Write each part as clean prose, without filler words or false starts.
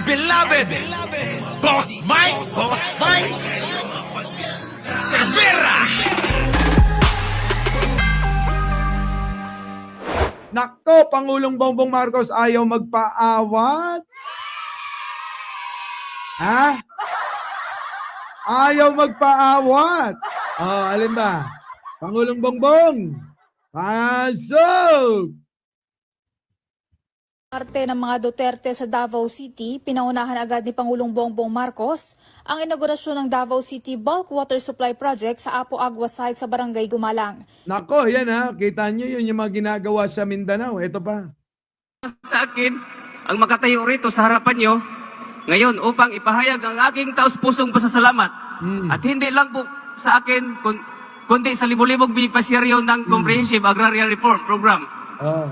beloved Boss Mike Cervera. Nako, Pangulong Bongbong Marcos ayaw magpaawat. Ha? Ayaw magpaawat. Oh, alin ba? Pangulong Bongbong. Pasok! Parte ng mga Duterte sa Davao City, pinaunahan agad ni Pangulong Bongbong Marcos ang inaugurasyon ng Davao City Bulk Water Supply Project sa Apo Agua Site sa Barangay Gumalang. Nako, yan ha. Kita nyo yun yung mga ginagawa sa Mindanao. Ito pa. Sa akin, ang makatayo rito sa harapan nyo, ngayon upang ipahayag ang aking taus-pusong pasasalamat. At hindi lang po sa akin, kundi sa libo-libong beneficiaryo ng Comprehensive Agrarian Reform Program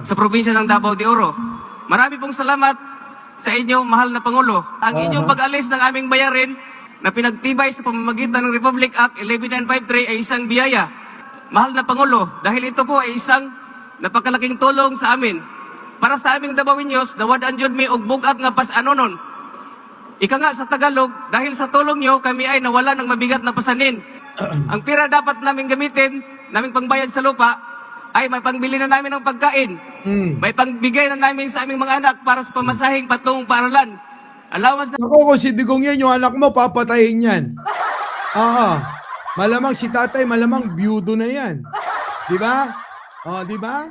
sa probinsya ng Davao de Oro. Marami pong salamat sa inyo, mahal na Pangulo. Ang inyong pag-alis ng aming bayarin na pinagtibay sa pamamagitan ng Republic Act 11953 ay isang biyaya. Mahal na Pangulo, dahil ito po ay isang napakalaking tulong sa amin. Para sa aming Dabawenyos, dawad anjud mi og bugat nga pas-anonon. Ika nga sa Tagalog, dahil sa tulong nyo, kami ay nawala ng mabigat na pasanin. Ang pira dapat naming gamitin, naming pangbayad sa lupa, ay may pangbili na namin ng pagkain. May pangbigay na namin sa aming mga anak para sa pamasahing patungong paaralan. Allowance na... Ako, kung si Digong yan, yung anak mo, papatayin yan. Malamang si tatay, malamang byudo na yan. Di ba? Di ba?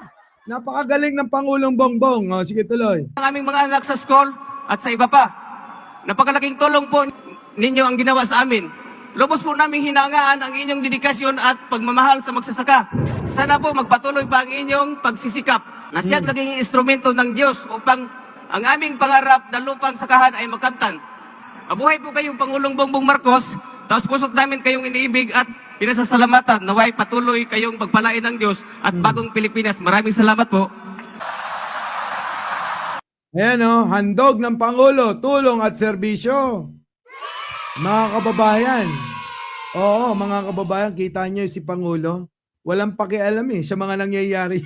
Napakagaling ng Pangulong Bongbong. Sige, tuloy. Ang aming mga anak sa school at sa iba pa. Napakalaking tulong po ninyo ang ginawa sa amin. Lubos po namin hinangaan ang inyong dedikasyon at pagmamahal sa magsasaka. Sana po magpatuloy pa ang inyong pagsisikap na siya't naging instrumento ng Diyos upang ang aming pangarap na lupang sakahan ay makamtan. Mabuhay po kayong Pangulong Bongbong Marcos, taos pusot namin kayong iniibig at pinasasalamatan. Naway patuloy kayong pagpalain ng Diyos at bagong Pilipinas. Maraming salamat po. Ayan handog ng Pangulo, tulong at serbisyo. Mga kababayan, mga kababayan, kita nyo si Pangulo, walang pakialam sa mga nangyayari.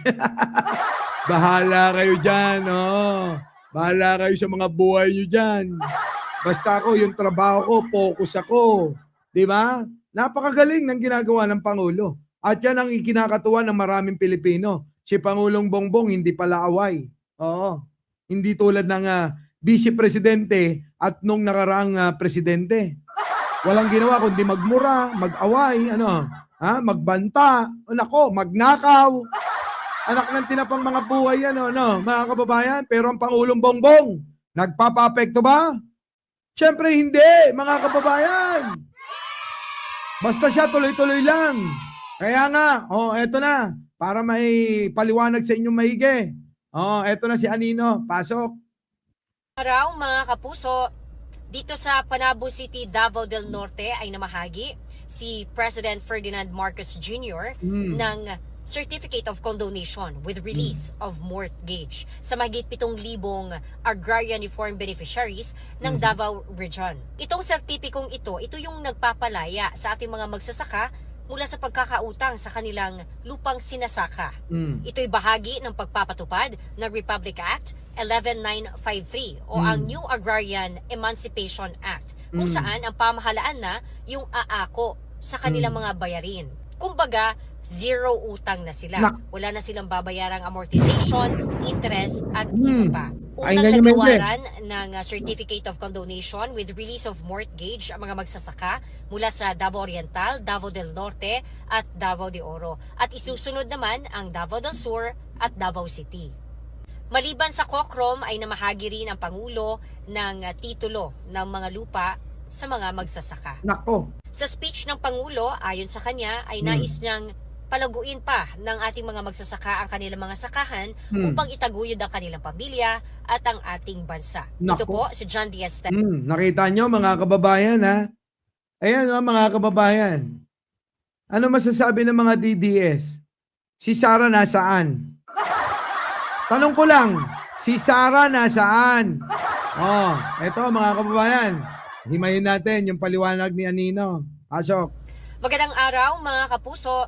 Bahala kayo dyan, Bahala kayo sa mga buhay nyo dyan. Basta ako, yung trabaho ko, focus ako. Di ba? Napakagaling ng ginagawa ng Pangulo. At yan ang ikinakatuwa ng maraming Pilipino. Si Pangulong Bongbong, hindi pala away. Hindi tulad ng Vice Presidente at nung nakaraang presidente. Walang ginawa kundi magmura, mag-away, magbanta, magnakaw. Anak ng tinapang mga buhay yan, mga kababayan. Pero ang Pangulong Bongbong, nagpapapekto ba? Siyempre hindi, mga kababayan. Basta siya tuloy-tuloy lang. Kaya nga, eto na, para may paliwanag sa inyong maigi. Eto na si Anino, pasok. Araw mga kapuso, dito sa Panabo City, Davao del Norte ay namahagi si President Ferdinand Marcos Jr. ng Certificate of Condonation with release of mortgage sa mahigit 7,000 agrarian reform beneficiaries ng Davao Region. Itong sertipikong ito yung nagpapalaya sa ating mga magsasaka mula sa pagkakautang sa kanilang lupang sinasaka. Ito'y bahagi ng pagpapatupad ng Republic Act 11953 o ang New Agrarian Emancipation Act, kung saan ang pamahalaan na yung aako sa kanilang mga bayarin. Kumbaga, zero utang na sila. Wala na silang babayarang amortization, interest at iba pa. Unang nagawaran ng Certificate of Condonation with release of mortgage ang mga magsasaka mula sa Davao Oriental, Davao del Norte at Davao de Oro. At isusunod naman ang Davao del Sur at Davao City. Maliban sa COCROM ay namahagi rin ang Pangulo ng titulo ng mga lupa sa mga magsasaka. Sa speech ng Pangulo, ayon sa kanya, ay nais niyang palaguin pa ng ating mga magsasaka ang kanilang mga sakahan upang itaguyod ang kanilang pamilya at ang ating bansa. Ito po si John Diaz. Nakita nyo mga kababayan Ayan mga kababayan. Ano masasabi ng mga DDS? Si Sara nasaan? Tanong ko lang, si Sara nasaan? Eto mga kababayan. Himayin natin yung paliwanag ni Anino. Pasok. Magandang araw mga kapuso.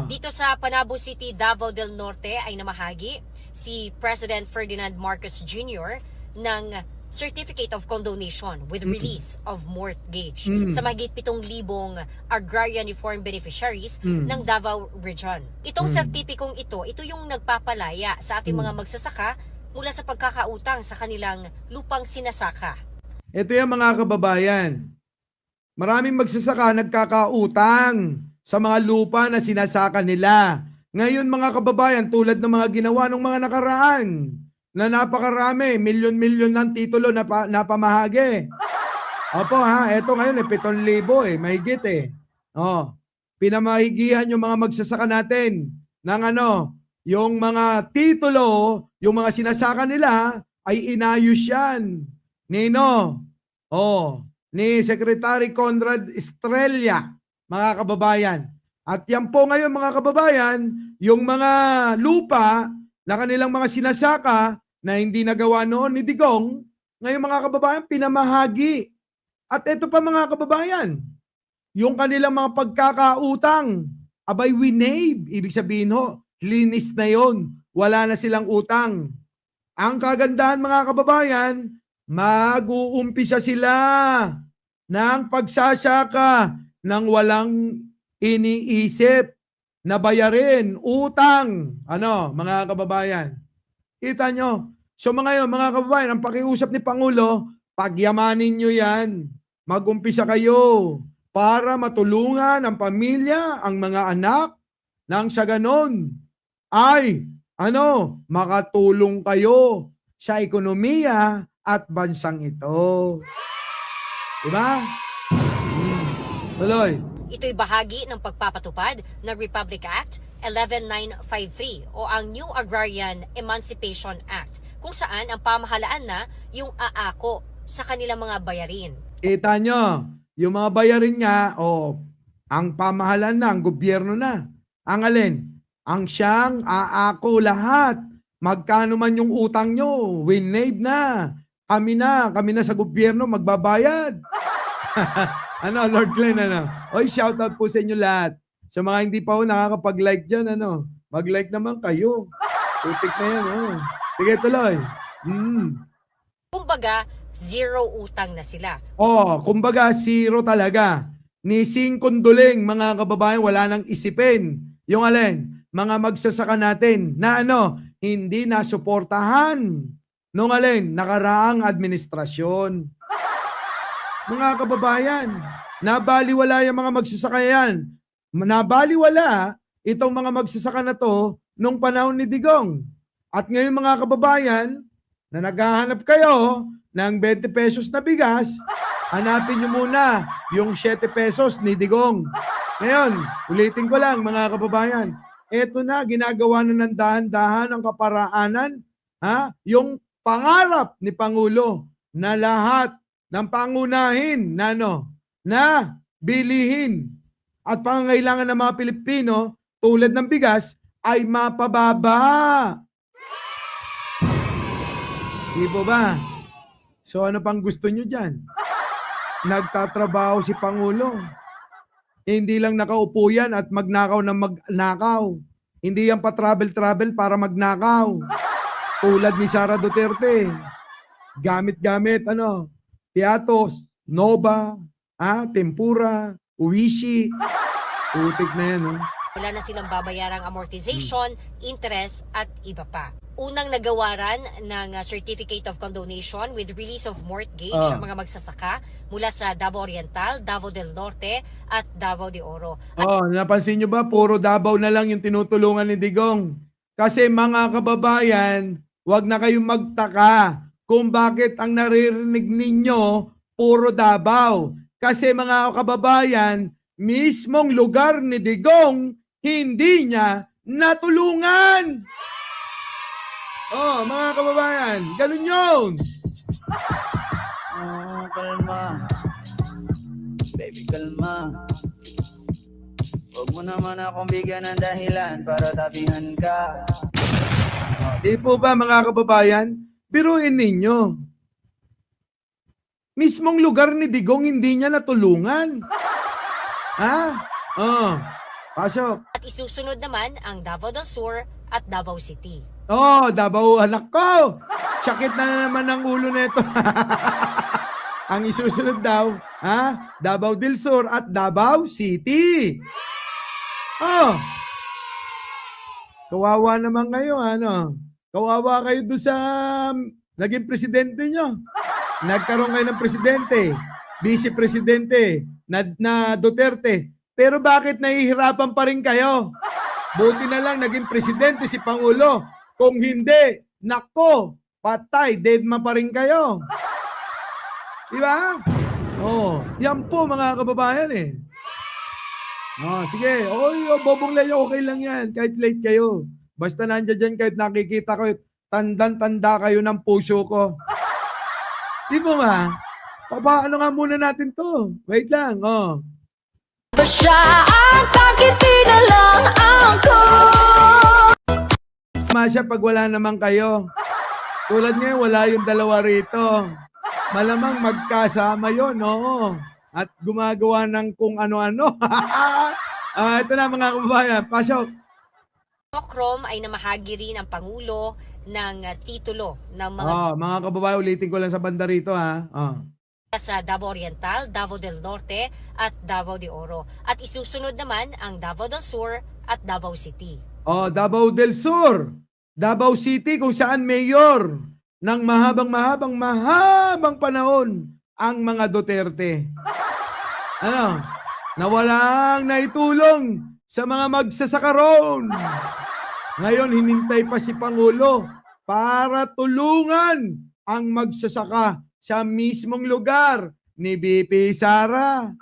Dito sa Panabo City, Davao del Norte ay namahagi si President Ferdinand Marcos Jr. ng certificate of condonation with release of mortgage Mm. sa mahigit 7,000 agrarian reform beneficiaries Mm. ng Davao Region. Itong sertipikong ito yung nagpapalaya sa ating mga magsasaka mula sa pagkakautang sa kanilang lupang sinasaka. Ito yung mga kababayan. Maraming magsasaka nagkakautang sa mga lupa na sinasaka nila. Ngayon mga kababayan, tulad ng mga ginawa ng mga nakaraan, na napakarami, milyon-milyon ng titulo na napamahagi. Opo ha, eto ngayon 7,000 mahigit Oh, pinamahigihan yung mga magsasaka natin ng yung mga titulo, yung mga sinasaka nila ay inayos yan. Nino? Ni Secretary Conrad Estrella, mga kababayan. At yan po ngayon mga kababayan, yung mga lupa na kanilang mga sinasaka na hindi nagawa noon ni Digong, ngayon mga kababayan, pinamahagi. At ito pa mga kababayan, yung kanilang mga pagkakautang, abay winave, ibig sabihin linis na yon, wala na silang utang. Ang kagandahan mga kababayan, mag-uumpisa sila ng pagsasaka ng walang iniisip na bayarin, utang. Mga kababayan? Kita nyo? So mga kababayan, ang pakiusap ni Pangulo, pagyamanin nyo yan. Mag-umpisa kayo para matulungan ang pamilya, ang mga anak, nang sa ganon ay, makatulong kayo sa ekonomiya at bansang ito. Diba? Tuloy. Ito'y bahagi ng pagpapatupad ng Republic Act 11953 o ang New Agrarian Emancipation Act, kung saan ang pamahalaan na yung aako sa kanilang mga bayarin. Kita nyo, yung mga bayarin niya, ang pamahalaan na, ang gobyerno na. Ang alin? Ang siyang aako lahat. Magkano man yung utang nyo, winave na. Kami na sa gobyerno magbabayad. Lord Glenn, Oy, shoutout po sa inyo lahat. Sa mga hindi pa nakakapag-like dyan, mag-like naman kayo. Tutik na yan, Sige, tuloy. Kumbaga, zero utang na sila. Kumbaga, zero talaga. Ni Singkonduling, mga kababayan, wala nang isipin. Yung alin, mga magsasaka natin na hindi nasuportahan nung alin, nakaraang administrasyon. Mga kababayan, nabaliwala yung mga magsasaka yan. Nabaliwala itong mga magsasaka na to nung panahon ni Digong. At ngayon mga kababayan, na naghahanap kayo ng 20 pesos na bigas, hanapin nyo muna yung 7 pesos ni Digong. Ngayon, ulitin ko lang mga kababayan, eto na, ginagawa na ng dahan-dahan ang kaparaanan, yung pangarap ni Pangulo na lahat ng pangunahin na bilihin at pangangailangan ng mga Pilipino tulad ng bigas ay mapababa. Di ba? So ano pang gusto nyo dyan? Nagtatrabaho si Pangulo. Hindi lang nakaupo yan at magnakaw ng magnakaw. Hindi yan pa travel-travel para magnakaw. Tulad ni Sara Duterte. Gamit-gamit, Piatos, Nova, Tempura, Uwishi. Putik na yan, Wala na silang babayarang amortization, interest at iba pa. Unang nagawaran ng Certificate of Condonation with release of mortgage ang mga magsasaka mula sa Davao Oriental, Davao del Norte at Davao de Oro. Napansin nyo ba? Puro Davao na lang yung tinutulungan ni Digong. Kasi mga kababayan, wag na kayong magtaka kung bakit ang naririnig ninyo puro Davao. Kasi mga kababayan, mismong lugar ni Digong, hindi niya natulungan. Mga kababayan, ganun yun. Kalma. Baby, kalma. Huwag mo naman akong bigyan ng dahilan para tabihan ka. Di po ba mga kababayan? Biruin ninyo. Mismong lugar ni Digong hindi niya natulungan. Pasok. At isusunod naman ang Davao del Sur at Davao City. Oh, Davao, anak ko. Sakit na naman ang ulo nito. Ang isusunod daw, Davao del Sur at Davao City. Oh. Kawawa naman kayo, ano? Kawawa kayo doon sa naging presidente nyo. Nagkaroon kayo ng presidente, vice-presidente, na Duterte. Pero bakit nahihirapan pa rin kayo? Buti na lang naging presidente si Pangulo. Kung hindi, nako, patay, deadma pa rin kayo. Diba? Oh, yan po mga kababayan eh. Oh, sige. Bobong Leo, okay lang yan. Kahit late kayo. Basta nandiyan dyan kahit nakikita ko, tandang-tanda kayo ng puso ko. Di ba ma? Paano nga muna natin to? Wait lang, oh. Siya at bakit na lang ako? Masya pag wala naman kayo. Tulad ngayon, wala yung dalawa rito. Malamang magkasama yon, oo. At gumagawa ng kung ano-ano. Ito na mga kababayan, pasok. Krom ay namahagi rin ang Pangulo ng titulo ng mga Mga kababayan, ulitin ko lang sa banda rito ha. sa Davao Oriental, Davao del Norte at Davao de Oro. At isusunod naman ang Davao del Sur at Davao City. Davao del Sur, Davao City kung saan mayor ng mahabang panahon ang mga Duterte. Ano? Na walang naitulong sa mga magsasaka roon. Ngayon, hinintay pa si Pangulo para tulungan ang magsasaka sa mismong lugar ni BP Sara.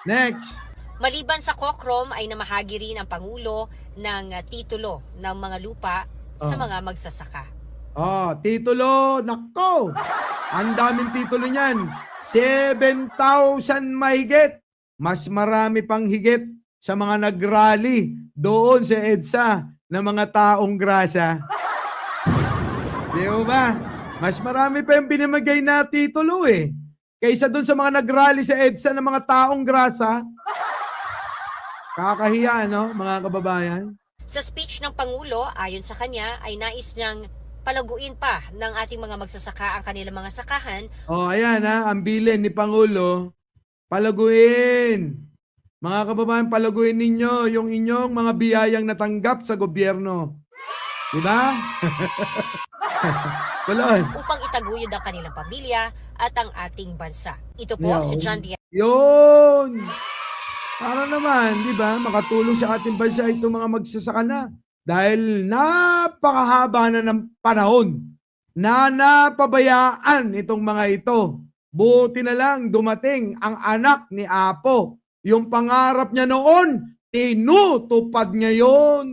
Next. Maliban sa Kokrom ay namahagi rin ang Pangulo ng titulo ng mga lupa sa mga magsasaka. Titulo, nako. Ang daming titulo niyan. 7,000 mahigit. Mas marami pang higit sa mga nagrally doon sa EDSA ng mga taong grasa. Di ba? Mas marami pa yung binimagay na titulo eh. Kaysa doon sa mga nagrally sa EDSA ng mga taong grasa. Kakahiya, no, mga kababayan? Sa speech ng Pangulo, ayon sa kanya, ay nais niyang palaguin pa ng ating mga magsasaka ang kanilang mga sakahan. Ayan ang bilin ni Pangulo. Palaguin. Mga kababayan, palaguin ninyo yung inyong mga biyayang natanggap sa gobyerno. Diba? Kulon. Upang itaguyod ang kanilang pamilya at ang ating bansa. Ito po si John Diaz. Yun! Para naman, di ba, makatulong sa ating bansa itong mga magsasaka na. Dahil napakahaba na ng panahon na napabayaan itong mga ito. Buti na lang dumating ang anak ni Apo. Yung pangarap niya noon, tinutupad ngayon.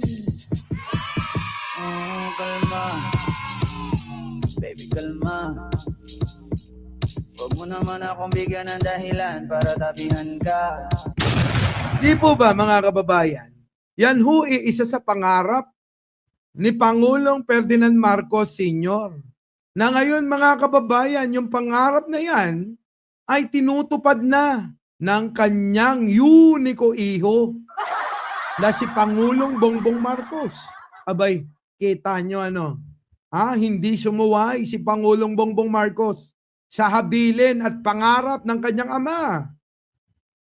Kalma. Baby, kalma. Huwag mo naman akong bigyan ng dahilan para tabihan ka. Di po ba mga kababayan? Yan ho isa sa pangarap ni Pangulong Ferdinand Marcos Sr. Na ngayon mga kababayan, yung pangarap na yan ay tinutupad na ng kanyang uniko iho na si Pangulong Bongbong Marcos. Abay, kita nyo hindi sumuway si Pangulong Bongbong Marcos sa habilin at pangarap ng kanyang ama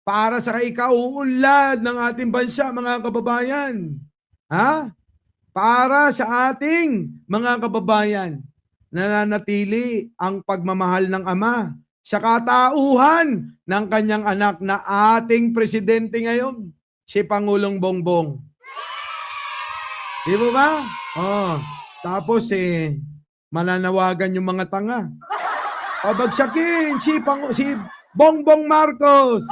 para sa ikauunlad ng ating bansa, mga kababayan. Para sa ating mga kababayan, nananatili ang pagmamahal ng ama sa katauhan ng kanyang anak na ating presidente ngayon, si Pangulong Bongbong. Di ba? Tapos mananawagan yung mga tanga. Pabagsakin si Bongbong Marcos.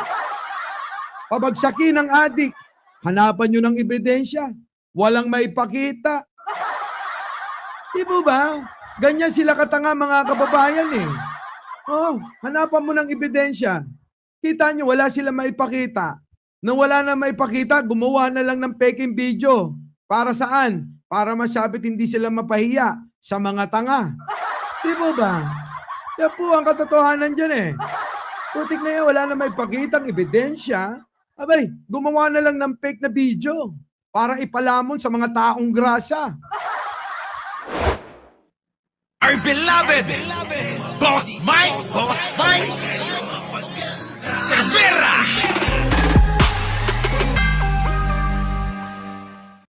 Pabagsakin ng adik. Hanapan nyo ng ebidensya. Walang maipakita. Di ba? Ganyan sila katanga mga kababayan eh. Hanapan mo ng ebidensya. Kita nyo, wala sila maipakita. Nung wala na maipakita, gumawa na lang ng peking video. Para saan? Para masabit hindi sila mapahiya sa mga tanga. Di ba? Yan po ang katotohanan dyan eh. Putik na yan, wala na maipakitang ebidensya. Abay, gumawa na lang ng fake na video para ipalamon sa mga taong grasya. Our beloved Boss Mike. Boss Mike.